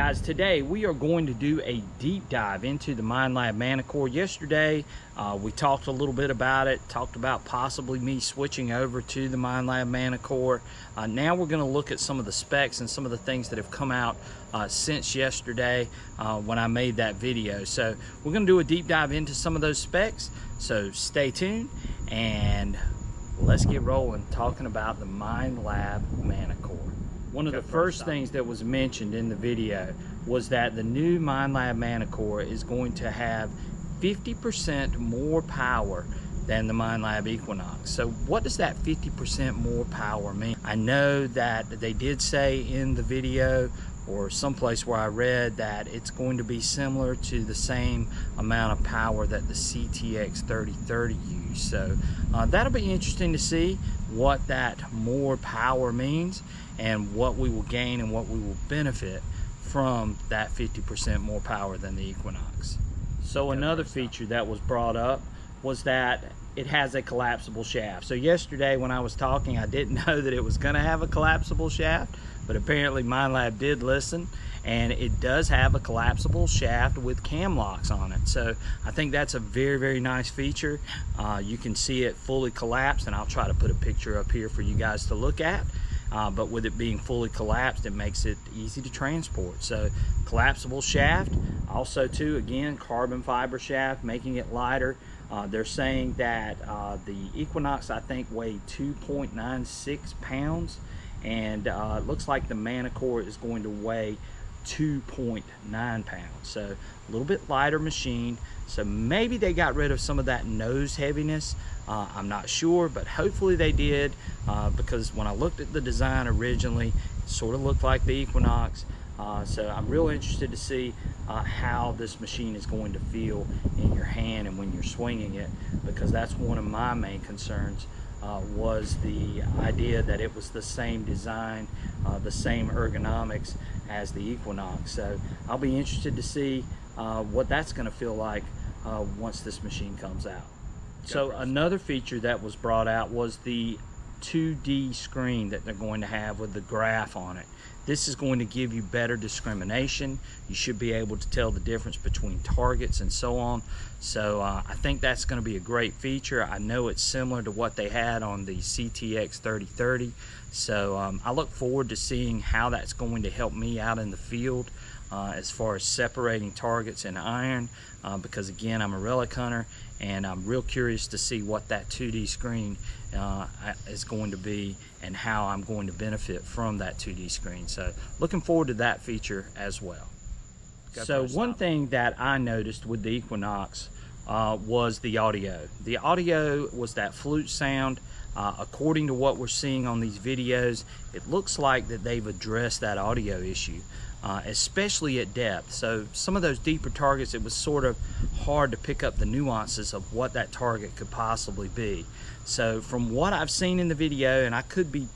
guys, today we are going to do a deep dive into the Minelab Manticore. Yesterday we talked a little bit about it, talked about possibly me switching over to the Minelab Manticore. Now we're going to look at some of the specs and some of the things that have come out since yesterday when I made that video. So we're going to do a deep dive into some of those specs, so stay tuned and let's get rolling talking about the Minelab Manticore. One of the first things that was mentioned in the video was that the new Minelab Manticore is going to have 50% more power than the Minelab Equinox. So what does that 50% more power mean? I know that they did say in the video or someplace where I read that it's going to be similar to the same amount of power that the CTX 3030 used. So that'll be interesting to see what that more power means and what we will gain and what we will benefit from that 50% more power than the Equinox. So another feature that was brought up was that it has a collapsible shaft. So yesterday when I was talking, I didn't know that it was going to have a collapsible shaft, but apparently Minelab did listen, and it does have a collapsible shaft with cam locks on it. So I think that's a very nice feature. You can see it fully collapsed, and I'll try to put a picture up here for you guys to look at. But with it being fully collapsed, it makes it easy to transport. So collapsible shaft, also too, again, carbon fiber shaft, making it lighter. They're saying that the Equinox, I think, weighed 2.96 pounds, and it looks like the Manticore is going to weigh 2.9 pounds. So a little bit lighter machine. So maybe they got rid of some of that nose heaviness. I'm not sure, but hopefully they did, because when I looked at the design originally, it sort of looked like the Equinox. So I'm real interested to see how this machine is going to feel in your hand and when you're swinging it, because that's one of my main concerns, was the idea that it was the same design, the same ergonomics as the Equinox. So I'll be interested to see what that's going to feel like once this machine comes out. So another feature that was brought out was the 2D screen that they're going to have with the graph on it. This is going to give you better discrimination. You should be able to tell the difference between targets and so on. So I think that's going to be a great feature. I know it's similar to what they had on the CTX 3030. So I look forward to seeing how that's going to help me out in the field as far as separating targets and iron, because again, I'm a relic hunter and I'm real curious to see what that 2D screen is going to be and how I'm going to benefit from that 2D screen. So looking forward to that feature as well. So one thing that I noticed with the Equinox was the audio. The audio was that flute sound. According to what we're seeing on these videos, it looks like that they've addressed that audio issue, especially at depth. So some of those deeper targets, it was sort of hard to pick up the nuances of what that target could possibly be. So from what I've seen in the video, and I could be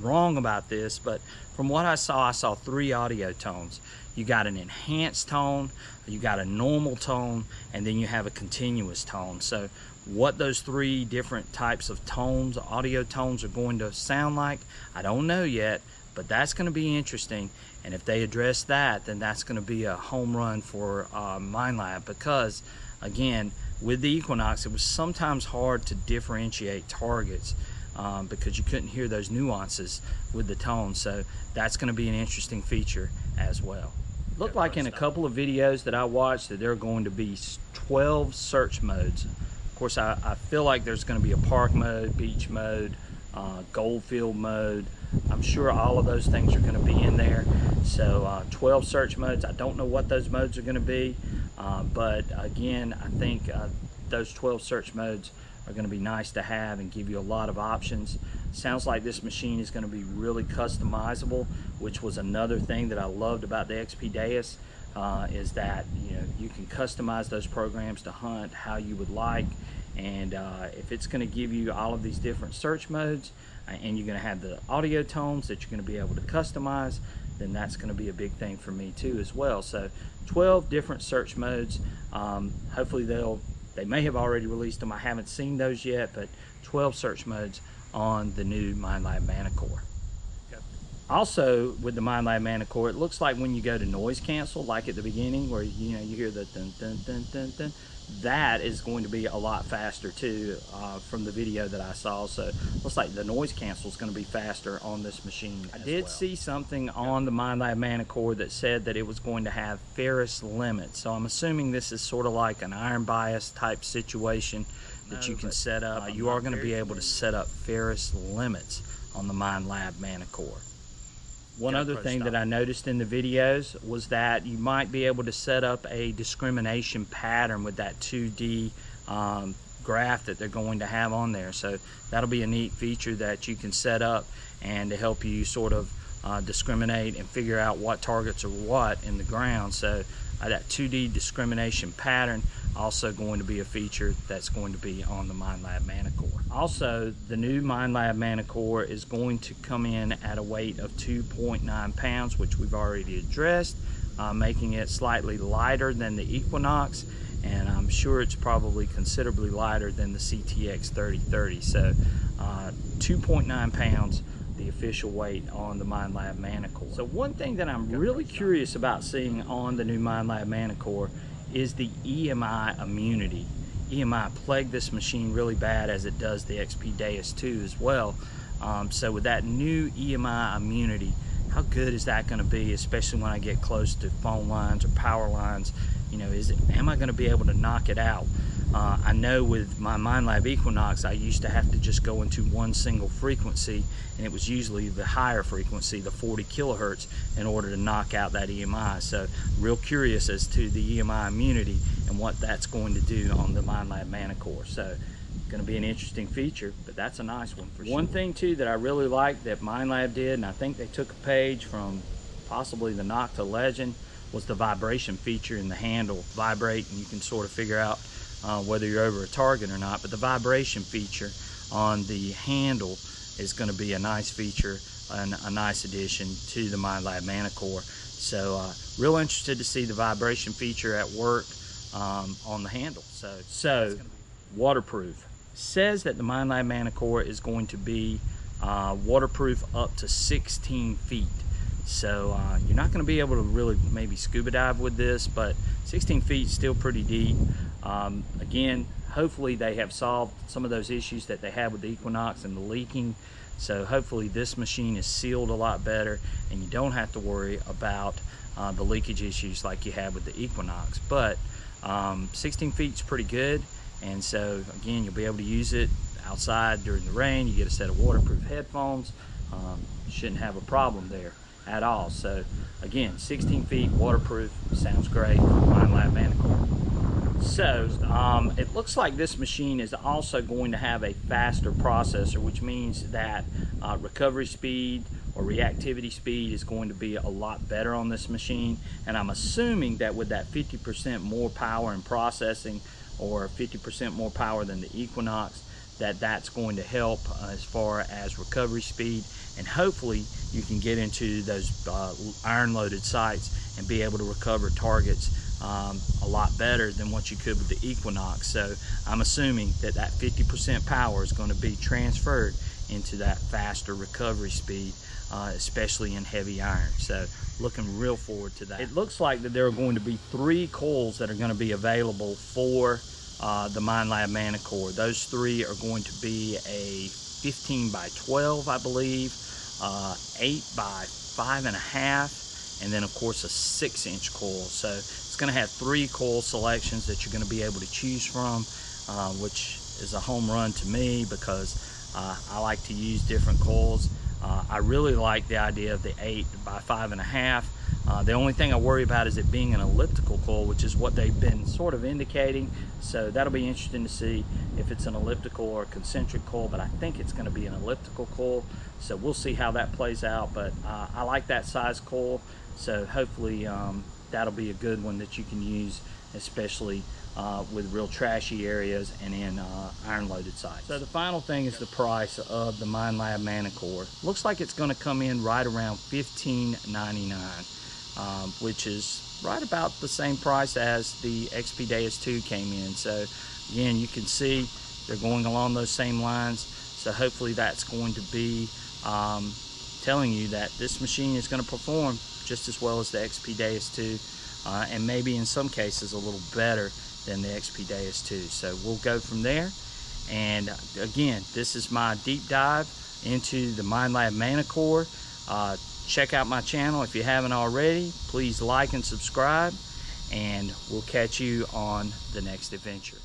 wrong about this, but from what I saw 3 audio tones. You got an enhanced tone, you got a normal tone, and then you have a continuous tone. So what those 3 different types of tones, audio tones, are going to sound like, I don't know yet, but that's going to be interesting. And if they address that, then that's going to be a home run for Minelab, because again, with the Equinox, it was sometimes hard to differentiate targets because you couldn't hear those nuances with the tone. So that's going to be an interesting feature as well. Looked like in a couple of videos that I watched that there are going to be 12 search modes. Of course, I feel like there's going to be a park mode, beach mode, goldfield mode. I'm sure all of those things are going to be in there. So 12 search modes. I don't know what those modes are going to be, but again, I think those 12 search modes are going to be nice to have and give you a lot of options. Sounds like this machine is going to be really customizable, which was another thing that I loved about the XP Deus, is that you can customize those programs to hunt how you would like. And if it's going to give you all of these different search modes, and you're going to have the audio tones that you're going to be able to customize, then that's going to be a big thing for me too as well. So 12 different search modes. Hopefully they may have already released them. I haven't seen those yet, but 12 search modes on the new Minelab Manticore. Also, with the Minelab Manticore, it looks like when you go to noise cancel, like at the beginning, where you hear the dun dun dun dun dun, that is going to be a lot faster too, from the video that I saw. So looks like the noise cancel is going to be faster on this machine. I did see something on the Minelab Manticore that said that it was going to have fairest limits. So I'm assuming this is sort of like an iron bias type situation that you can set up. You are going to be able to set up fairest limits on the Minelab Manticore. One other thing that I noticed in the videos was that you might be able to set up a discrimination pattern with that 2D graph that they're going to have on there. So that'll be a neat feature that you can set up and to help you sort of discriminate and figure out what targets are what in the ground. So that 2D discrimination pattern also going to be a feature that's going to be on the Minelab Manticore. Also, the new Minelab Manticore is going to come in at a weight of 2.9 pounds, which we've already addressed, making it slightly lighter than the Equinox, and I'm sure it's probably considerably lighter than the CTX 3030. So 2.9 pounds, the official weight on the Minelab Manticore. So one thing that I'm really curious about seeing on the new Minelab Manticore is the EMI immunity. EMI plagued this machine really bad, as it does the XP Deus 2 as well. So with that new EMI immunity, how good is that going to be, especially when I get close to phone lines or power lines? Am I going to be able to knock it out? I know with my Minelab Equinox, I used to have to just go into one single frequency, and it was usually the higher frequency, the 40 kilohertz, in order to knock out that EMI. So real curious as to the EMI immunity and what that's going to do on the Minelab Manticore. So going to be an interesting feature, but that's a nice one for sure. One thing too that I really like that Minelab did, and I think they took a page from possibly the Nocta Legend, was the vibration feature in the handle. Vibrate, and you can sort of figure out whether you're over a target or not. But the vibration feature on the handle is going to be a nice feature and a nice addition to the Minelab Manticore. So real interested to see the vibration feature at work on the handle. So waterproof. Says that the Minelab Manticore is going to be waterproof up to 16 feet. So you're not going to be able to really maybe scuba dive with this, but 16 feet is still pretty deep. Again, hopefully they have solved some of those issues that they had with the Equinox and the leaking. So hopefully this machine is sealed a lot better, and you don't have to worry about the leakage issues like you had with the Equinox. But 16 feet is pretty good, and so again, you'll be able to use it outside during the rain. You get a set of waterproof headphones. You shouldn't have a problem there at all. So again, 16 feet waterproof, sounds great. Minelab Manticore. So it looks like this machine is also going to have a faster processor, which means that recovery speed or reactivity speed is going to be a lot better on this machine. And I'm assuming that with that 50% more power in processing, or 50% more power than the Equinox, that's going to help as far as recovery speed, and hopefully you can get into those iron loaded sites and be able to recover targets a lot better than what you could with the Equinox. So I'm assuming that 50% power is going to be transferred into that faster recovery speed, especially in heavy iron. So looking real forward to that. It looks like that there are going to be 3 coils that are going to be available for the Minelab Manticore. Those 3 are going to be a 15 by 12, I believe, 8 by 5.5, and then of course a 6-inch coil. So it's going to have 3 coil selections that you're going to be able to choose from, which is a home run to me because I like to use different coils. I really like the idea of the 8 by 5.5. The only thing I worry about is it being an elliptical coil, which is what they've been sort of indicating. So that'll be interesting to see if it's an elliptical or a concentric coil, but I think it's going to be an elliptical coil. So we'll see how that plays out, but I like that size coil. So hopefully that'll be a good one that you can use, especially with real trashy areas and in iron loaded sites. So the final thing is the price of the Minelab Manticore. Looks like it's going to come in right around $15.99, which is right about the same price as the XP Deus 2 came in. So again, you can see they're going along those same lines. So hopefully that's going to be telling you that this machine is going to perform just as well as the XP Deus 2, and maybe in some cases a little better than the XP Deus 2. So we'll go from there. And again, this is my deep dive into the Minelab Manticore. Check out my channel if you haven't already. Please like and subscribe, and we'll catch you on the next adventure.